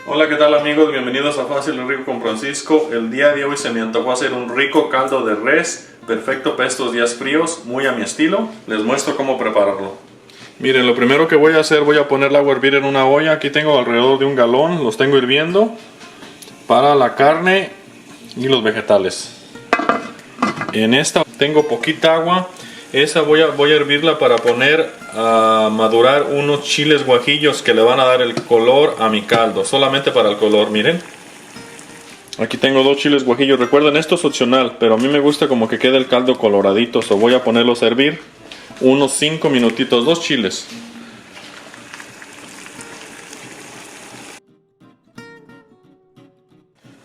Hola, ¿qué tal amigos? Bienvenidos a Fácil y Rico con Francisco. El día de hoy se me antojó hacer un rico caldo de res, perfecto para estos días fríos, muy a mi estilo. Les muestro cómo prepararlo. Miren, lo primero que voy a hacer, voy a poner el agua a hervir en una olla. Aquí tengo alrededor de un galón, los tengo hirviendo para la carne y los vegetales. En esta tengo poquita agua. Esa voy a hervirla para poner a madurar unos chiles guajillos que le van a dar el color a mi caldo. Solamente para el color, miren. Aquí tengo dos chiles guajillos. Recuerden, esto es opcional, pero a mí me gusta como que quede el caldo coloradito. So voy a ponerlos a hervir unos 5 minutitos, dos chiles.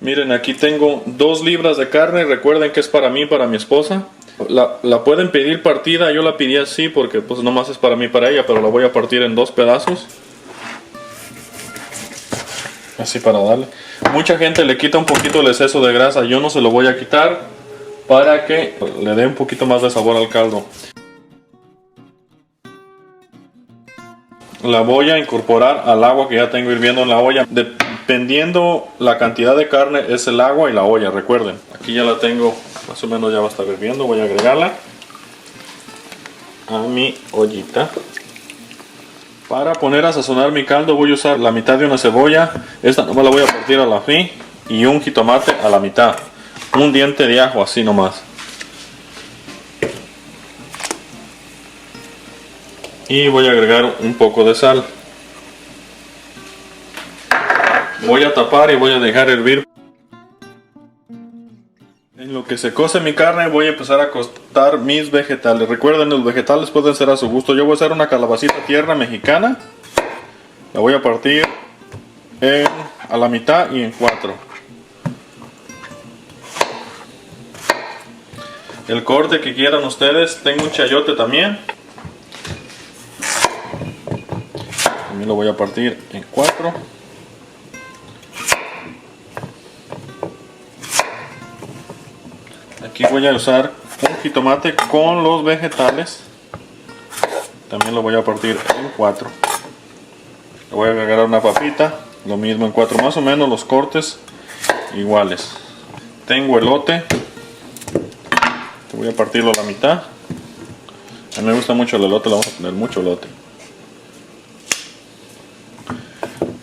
Miren, aquí tengo 2 libras de carne. Recuerden que es para mí y para mi esposa. La pueden pedir partida, yo la pedí así porque pues nomás es para mí y para ella, pero la voy a partir en 2 pedazos. Así para darle. Mucha gente le quita un poquito el exceso de grasa, yo no se lo voy a quitar para que le dé un poquito más de sabor al caldo. La voy a incorporar al agua que ya tengo hirviendo en la olla. Dependiendo la cantidad de carne es el agua y la olla, recuerden. Aquí ya la tengo, más o menos ya va a estar hirviendo. Voy a agregarla a mi ollita. Para poner a sazonar mi caldo voy a usar la mitad de una cebolla. Esta nomás la voy a partir a la fin. Y un jitomate a la mitad. Un diente de ajo así nomás. Y voy a agregar un poco de sal. Voy a tapar y voy a dejar hervir. En lo que se cose mi carne voy a empezar a cortar mis vegetales. Recuerden, los vegetales pueden ser a su gusto. Yo voy a hacer una calabacita tierna mexicana. La voy a partir a la mitad y en 4. El corte que quieran ustedes. Tengo un chayote también. También lo voy a partir en 4. Aquí voy a usar un jitomate con los vegetales. También lo voy a partir en 4. Le voy a agregar una papita. Lo mismo en 4. Más o menos los cortes iguales. Tengo elote. Voy a partirlo a la mitad. A mí me gusta mucho el elote. Le vamos a poner mucho elote.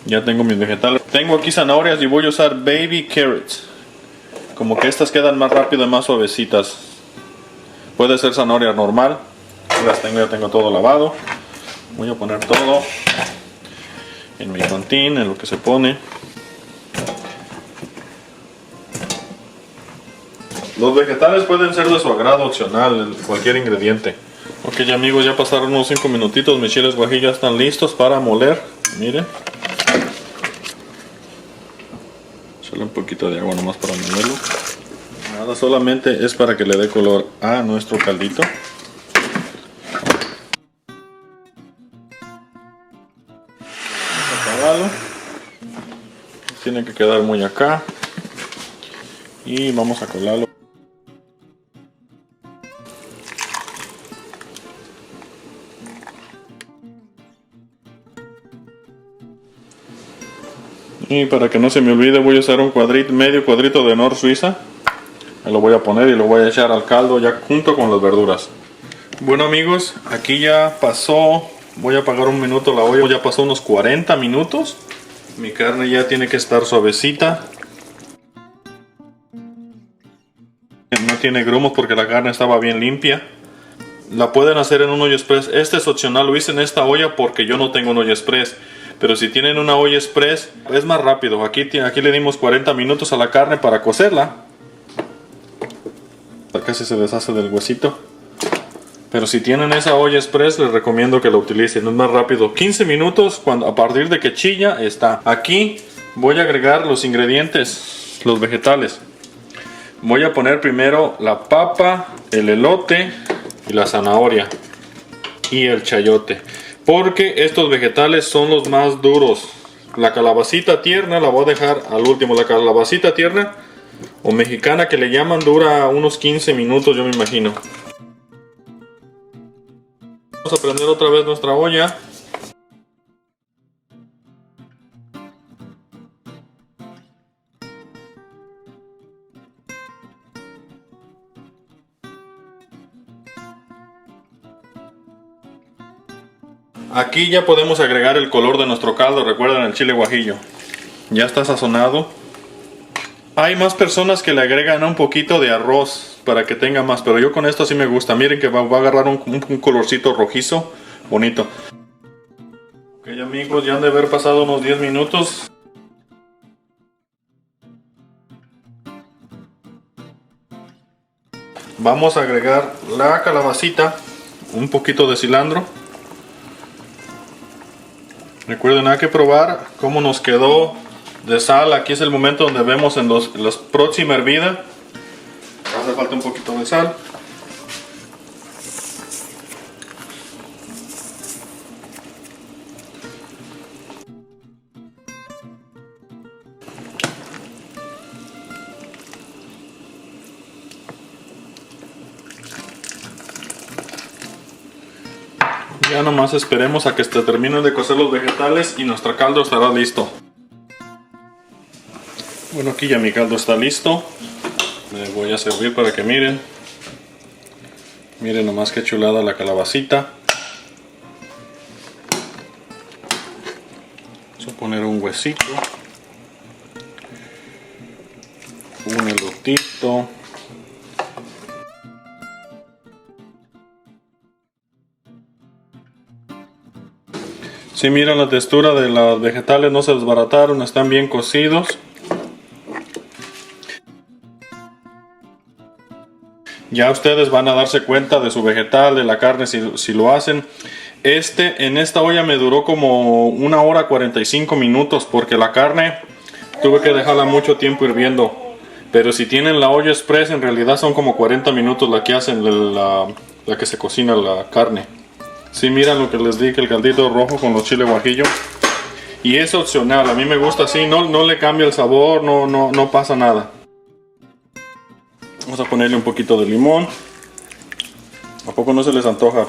Ya tengo mis vegetales. Tengo aquí zanahorias y voy a usar baby carrots. Como que estas quedan más rápido y más suavecitas. Puede ser zanahoria normal. Las tengo, ya tengo todo lavado. Voy a poner todo en mi cantín, en lo que se pone. Los vegetales pueden ser de su agrado opcional, cualquier ingrediente. Ok amigos, ya pasaron unos 5 minutitos. Mis chiles guajillos están listos para moler. Miren. Solo un poquito de agua nomás para molerlo. Nada, solamente es para que le dé color a nuestro caldito. Apagado. Tiene que quedar muy acá. Y vamos a colarlo. Y para que no se me olvide voy a usar un cuadrito, medio cuadrito de Nor Suiza. Me lo voy a poner y lo voy a echar al caldo ya junto con las verduras. Bueno amigos, aquí ya pasó, voy a apagar un minuto la olla, ya pasó unos 40 minutos. Mi carne ya tiene que estar suavecita. No tiene grumos porque la carne estaba bien limpia. La pueden hacer en un hoyo express. Este es opcional, lo hice en esta olla porque yo no tengo un hoyo express. Pero si tienen una olla express es más rápido. Aquí le dimos 40 minutos a la carne para cocerla. Casi se deshace del huesito. Pero si tienen esa olla express les recomiendo que lo utilicen. Es más rápido. 15 minutos a partir de que chilla está. Aquí voy a agregar los ingredientes, los vegetales. Voy a poner primero la papa, el elote y la zanahoria y el chayote. Porque estos vegetales son los más duros. La calabacita tierna la voy a dejar al último. La calabacita tierna o mexicana que le llaman dura unos 15 minutos, yo me imagino. Vamos a prender otra vez nuestra olla. Aquí ya podemos agregar el color de nuestro caldo. Recuerden el chile guajillo. Ya está sazonado. Hay más personas que le agregan un poquito de arroz para que tenga más, pero yo con esto sí me gusta. Miren que va a agarrar un colorcito rojizo, bonito. Ok amigos, ya han de haber pasado unos 10 minutos. Vamos a agregar la calabacita, un poquito de cilantro. Recuerden, hay que probar cómo nos quedó de sal. Aquí es el momento donde vemos en la próxima hervida. Hace falta un poquito de sal. Ya nomás esperemos a que se terminen de cocer los vegetales y nuestro caldo estará listo. Bueno, aquí ya mi caldo está listo. Me voy a servir para que miren. Miren nomás qué chulada la calabacita. Vamos a poner un huesito. Un elotito. Si miran la textura de los vegetales, no se desbarataron, están bien cocidos. Ya ustedes van a darse cuenta de su vegetal, de la carne, si lo hacen. En esta olla me duró como 1 hora 45 minutos porque la carne tuve que dejarla mucho tiempo hirviendo. Pero si tienen la olla express, en realidad son como 40 minutos la que hacen la que se cocina la carne. Si miran lo que les dije, el caldito rojo con los chile guajillo. Y es opcional, a mí me gusta así, no le cambia el sabor, no pasa nada. Vamos a ponerle un poquito de limón. ¿A poco no se les antoja?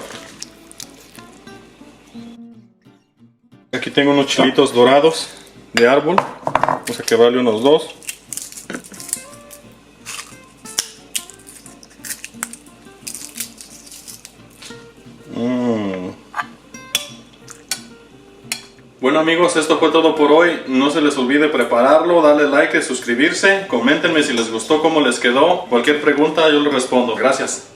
Aquí tengo unos chilitos dorados de árbol. Vamos a quebrarle unos 2. Bueno amigos, esto fue todo por hoy. No se les olvide prepararlo, darle like y suscribirse. Coméntenme si les gustó, cómo les quedó. Cualquier pregunta yo les respondo. Gracias.